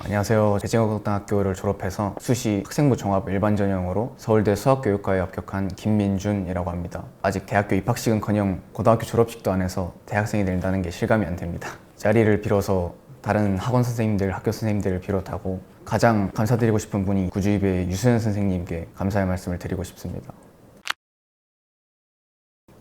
안녕하세요. 대진고등학교를 졸업해서 수시 학생부 종합 일반 전형으로 서울대 수학교육과에 합격한 김민준이라고 합니다. 아직 대학교 입학식은커녕 고등학교 졸업식도 안 해서 대학생이 된다는 게 실감이 안 됩니다. 자리를 빌어서 다른 학원 선생님들, 학교 선생님들을 비롯하고 가장 감사드리고 싶은 분이 구주입의 유수연 선생님께 감사의 말씀을 드리고 싶습니다.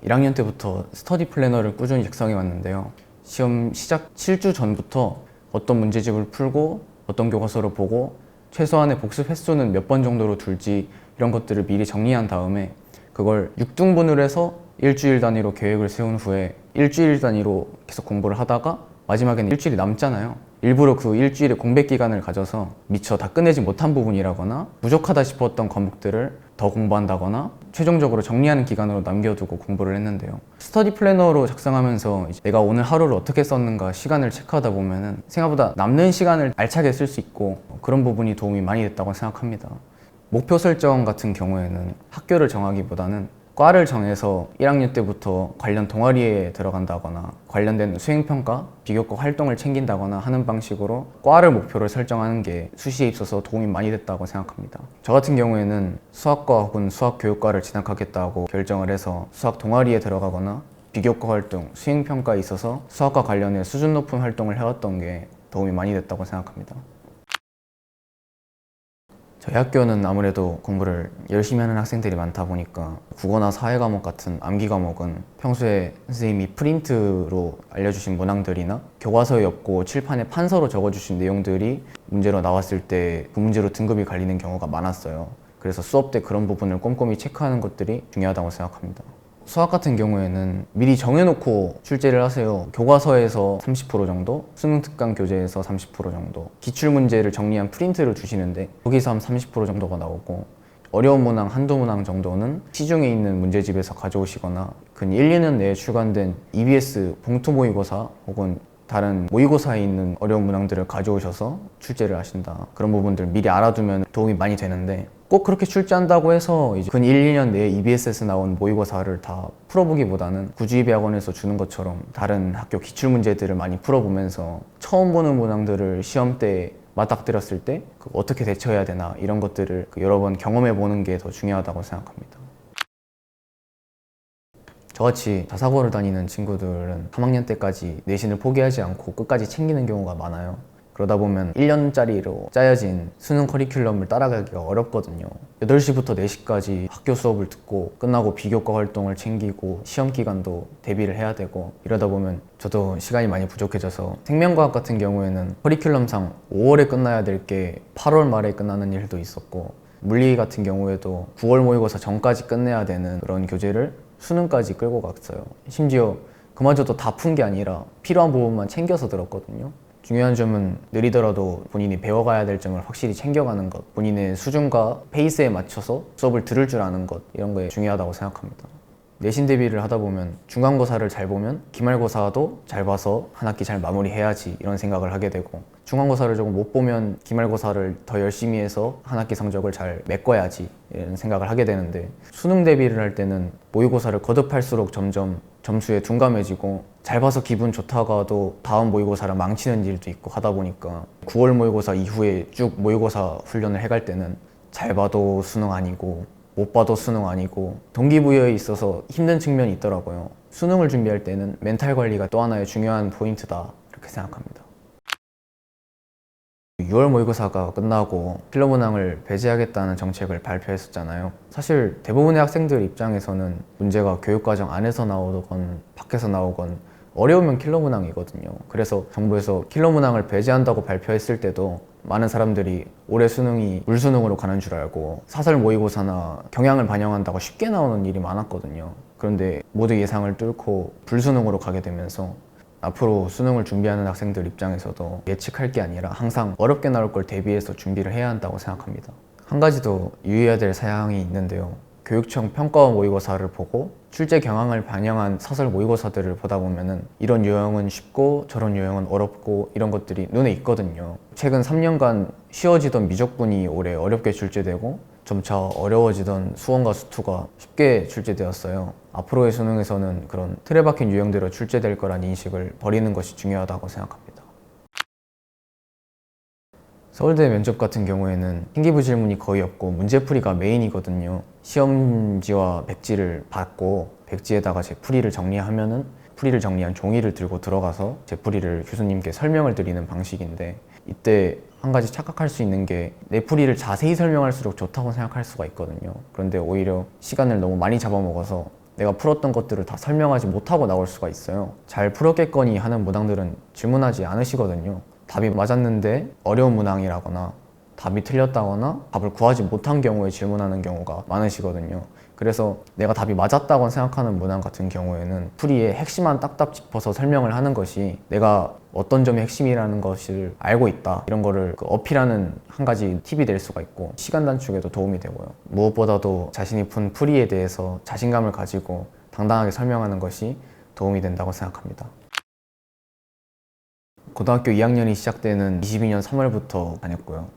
1학년 때부터 스터디 플래너를 꾸준히 작성해 왔는데요. 시험 시작 7주 전부터 어떤 문제집을 풀고 어떤 교과서를 보고 최소한의 복습 횟수는 몇 번 정도로 둘지 이런 것들을 미리 정리한 다음에 그걸 6등분을 해서 일주일 단위로 계획을 세운 후에 일주일 단위로 계속 공부를 하다가 마지막에는 일주일이 남잖아요. 일부러 그 일주일의 공백 기간을 가져서 미처 다 끝내지 못한 부분이라거나 부족하다 싶었던 과목들을 더 공부한다거나 최종적으로 정리하는 기간으로 남겨두고 공부를 했는데요. 스터디 플래너로 작성하면서 내가 오늘 하루를 어떻게 썼는가 시간을 체크하다 보면은 생각보다 남는 시간을 알차게 쓸 수 있고 그런 부분이 도움이 많이 됐다고 생각합니다. 목표 설정 같은 경우에는 학교를 정하기보다는 과를 정해서 1학년 때부터 관련 동아리에 들어간다거나 관련된 수행평가, 비교과 활동을 챙긴다거나 하는 방식으로 과를 목표를 설정하는 게 수시에 있어서 도움이 많이 됐다고 생각합니다. 저 같은 경우에는 수학과 혹은 수학교육과를 진학하겠다고 결정을 해서 수학 동아리에 들어가거나 비교과 활동, 수행평가에 있어서 수학과 관련해 수준 높은 활동을 해왔던 게 도움이 많이 됐다고 생각합니다. 저희 학교는 아무래도 공부를 열심히 하는 학생들이 많다 보니까 국어나 사회 과목 같은 암기 과목은 평소에 선생님이 프린트로 알려주신 문항들이나 교과서에 없고 칠판에 판서로 적어주신 내용들이 문제로 나왔을 때 그 문제로 등급이 갈리는 경우가 많았어요. 그래서 수업 때 그런 부분을 꼼꼼히 체크하는 것들이 중요하다고 생각합니다. 수학 같은 경우에는 미리 정해놓고 출제를 하세요. 교과서에서 30% 정도, 수능 특강 교재에서 30% 정도, 기출문제를 정리한 프린트를 주시는데 거기서 한 30% 정도가 나오고 어려운 문항 한두 문항 정도는 시중에 있는 문제집에서 가져오시거나 근 1, 2년 내에 출간된 EBS 봉투 모의고사 혹은 다른 모의고사에 있는 어려운 문항들을 가져오셔서 출제를 하신다. 그런 부분들 미리 알아두면 도움이 많이 되는데 꼭 그렇게 출제한다고 해서 이제 근 1, 2년 내에 EBS에서 나온 모의고사를 다 풀어보기보다는 구주입 학원에서 주는 것처럼 다른 학교 기출문제들을 많이 풀어보면서 처음 보는 문항들을 시험 때 맞닥뜨렸을 때 어떻게 대처해야 되나 이런 것들을 여러 번 경험해보는 게 더 중요하다고 생각합니다. 저같이 자사고를 다니는 친구들은 3학년 때까지 내신을 포기하지 않고 끝까지 챙기는 경우가 많아요. 그러다 보면 1년짜리로 짜여진 수능 커리큘럼을 따라가기가 어렵거든요. 8시부터 4시까지 학교 수업을 듣고 끝나고 비교과 활동을 챙기고 시험 기간도 대비를 해야 되고 이러다 보면 저도 시간이 많이 부족해져서 생명과학 같은 경우에는 커리큘럼상 5월에 끝나야 될 게 8월 말에 끝나는 일도 있었고 물리 같은 경우에도 9월 모의고사 전까지 끝내야 되는 그런 교재를 수능까지 끌고 갔어요. 심지어 그마저도 다 푼 게 아니라 필요한 부분만 챙겨서 들었거든요. 중요한 점은 느리더라도 본인이 배워가야 될 점을 확실히 챙겨가는 것, 본인의 수준과 페이스에 맞춰서 수업을 들을 줄 아는 것, 이런 게 중요하다고 생각합니다. 내신 대비를 하다 보면 중간고사를 잘 보면 기말고사도 잘 봐서 한 학기 잘 마무리해야지 이런 생각을 하게 되고 중간고사를 조금 못 보면 기말고사를 더 열심히 해서 한 학기 성적을 잘 메꿔야지 이런 생각을 하게 되는데 수능 대비를 할 때는 모의고사를 거듭할수록 점점 점수에 둔감해지고 잘 봐서 기분 좋다가도 다음 모의고사를 망치는 일도 있고 하다 보니까 9월 모의고사 이후에 쭉 모의고사 훈련을 해갈 때는 잘 봐도 수능 아니고 못 봐도 수능 아니고 동기부여에 있어서 힘든 측면이 있더라고요. 수능을 준비할 때는 멘탈 관리가 또 하나의 중요한 포인트다 이렇게 생각합니다. 6월 모의고사가 끝나고 필러 문항을 배제하겠다는 정책을 발표했었잖아요. 사실 대부분의 학생들 입장에서는 문제가 교육과정 안에서 나오건 밖에서 나오건 어려우면 킬러 문항이거든요. 그래서 정부에서 킬러 문항을 배제한다고 발표했을 때도 많은 사람들이 올해 수능이 물수능으로 가는 줄 알고 사설 모의고사나 경향을 반영한다고 쉽게 나오는 일이 많았거든요. 그런데 모두 예상을 뚫고 불수능으로 가게 되면서 앞으로 수능을 준비하는 학생들 입장에서도 예측할 게 아니라 항상 어렵게 나올 걸 대비해서 준비를 해야 한다고 생각합니다. 한 가지 더 유의해야 될 사항이 있는데요. 교육청 평가원 모의고사를 보고 출제 경향을 반영한 사설 모의고사들을 보다 보면은 이런 유형은 쉽고 저런 유형은 어렵고 이런 것들이 눈에 있거든요. 최근 3년간 쉬워지던 미적분이 올해 어렵게 출제되고 점차 어려워지던 수원과 수투가 쉽게 출제되었어요. 앞으로의 수능에서는 그런 틀에 박힌 유형대로 출제될 거란 인식을 버리는 것이 중요하다고 생각합니다. 서울대 면접 같은 경우에는 필기부 질문이 거의 없고 문제풀이가 메인이거든요. 시험지와 백지를 받고 백지에다가 제 풀이를 정리하면은 풀이를 정리한 종이를 들고 들어가서 제 풀이를 교수님께 설명을 드리는 방식인데, 이때 한 가지 착각할 수 있는 게 내 풀이를 자세히 설명할수록 좋다고 생각할 수가 있거든요. 그런데 오히려 시간을 너무 많이 잡아먹어서 내가 풀었던 것들을 다 설명하지 못하고 나올 수가 있어요. 잘 풀었겠거니 하는 문항들은 질문하지 않으시거든요. 답이 맞았는데 어려운 문항이라거나 답이 틀렸다거나 답을 구하지 못한 경우에 질문하는 경우가 많으시거든요. 그래서 내가 답이 맞았다고 생각하는 문항 같은 경우에는 풀이의 핵심만 딱딱 짚어서 설명을 하는 것이 내가 어떤 점이 핵심이라는 것을 알고 있다, 이런 거를 어필하는 한 가지 팁이 될 수가 있고 시간 단축에도 도움이 되고요. 무엇보다도 자신이 푼 풀이에 대해서 자신감을 가지고 당당하게 설명하는 것이 도움이 된다고 생각합니다. 고등학교 2학년이 시작되는 22년 3월부터 다녔고요.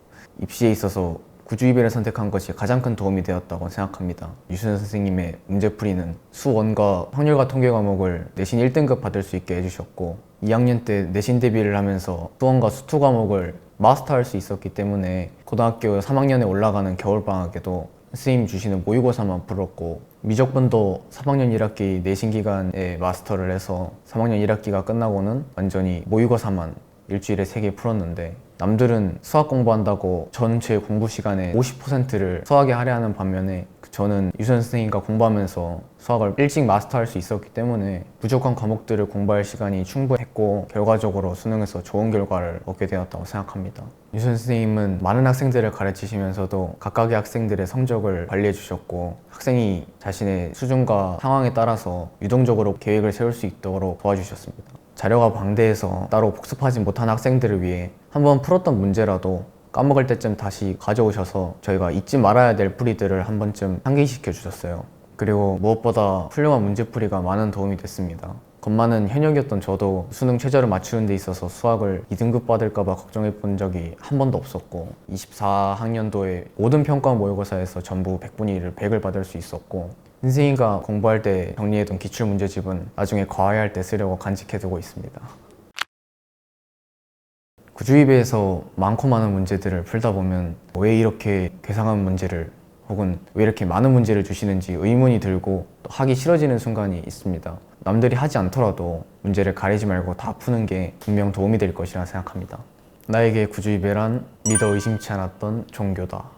입시에 있어서 구주이배를 선택한 것이 가장 큰 도움이 되었다고 생각합니다. 유수연 선생님의 문제풀이는 수원과 확률과 통계 과목을 내신 1등급 받을 수 있게 해주셨고, 2학년 때 내신 대비를 하면서 수원과 수투 과목을 마스터할 수 있었기 때문에 고등학교 3학년에 올라가는 겨울방학에도 선생님 주시는 모의고사만 풀었고, 미적분도 3학년 1학기 내신 기간에 마스터를 해서 3학년 1학기가 끝나고는 완전히 모의고사만 일주일에 3개 풀었는데, 남들은 수학 공부한다고 전체 공부 시간의 50%를 수학에 할애하는 반면에 저는 유수연 선생님과 공부하면서 수학을 일찍 마스터할 수 있었기 때문에 부족한 과목들을 공부할 시간이 충분했고 결과적으로 수능에서 좋은 결과를 얻게 되었다고 생각합니다. 유수연 선생님은 많은 학생들을 가르치시면서도 각각의 학생들의 성적을 관리해 주셨고, 학생이 자신의 수준과 상황에 따라서 유동적으로 계획을 세울 수 있도록 도와주셨습니다. 자료가 방대해서 따로 복습하지 못한 학생들을 위해 한번 풀었던 문제라도 까먹을 때쯤 다시 가져오셔서 저희가 잊지 말아야 될 풀이들을 한 번쯤 상기시켜 주셨어요. 그리고 무엇보다 훌륭한 문제풀이가 많은 도움이 됐습니다. 겁많은 현역이었던 저도 수능 최저를 맞추는 데 있어서 수학을 2등급 받을까 봐 걱정해 본 적이 한 번도 없었고, 24학년도에 모든 평가 모의고사에서 전부 100분위 100을 받을 수 있었고, 선생님과 공부할 때 정리해둔 기출문제집은 나중에 과외할 때 쓰려고 간직해두고 있습니다. 구주입에서 많고 많은 문제들을 풀다 보면 왜 이렇게 괴상한 문제를 혹은 왜 이렇게 많은 문제를 주시는지 의문이 들고 또 하기 싫어지는 순간이 있습니다. 남들이 하지 않더라도 문제를 가리지 말고 다 푸는 게 분명 도움이 될 것이라 생각합니다. 나에게 구주입이란 믿어 의심치 않았던 종교다.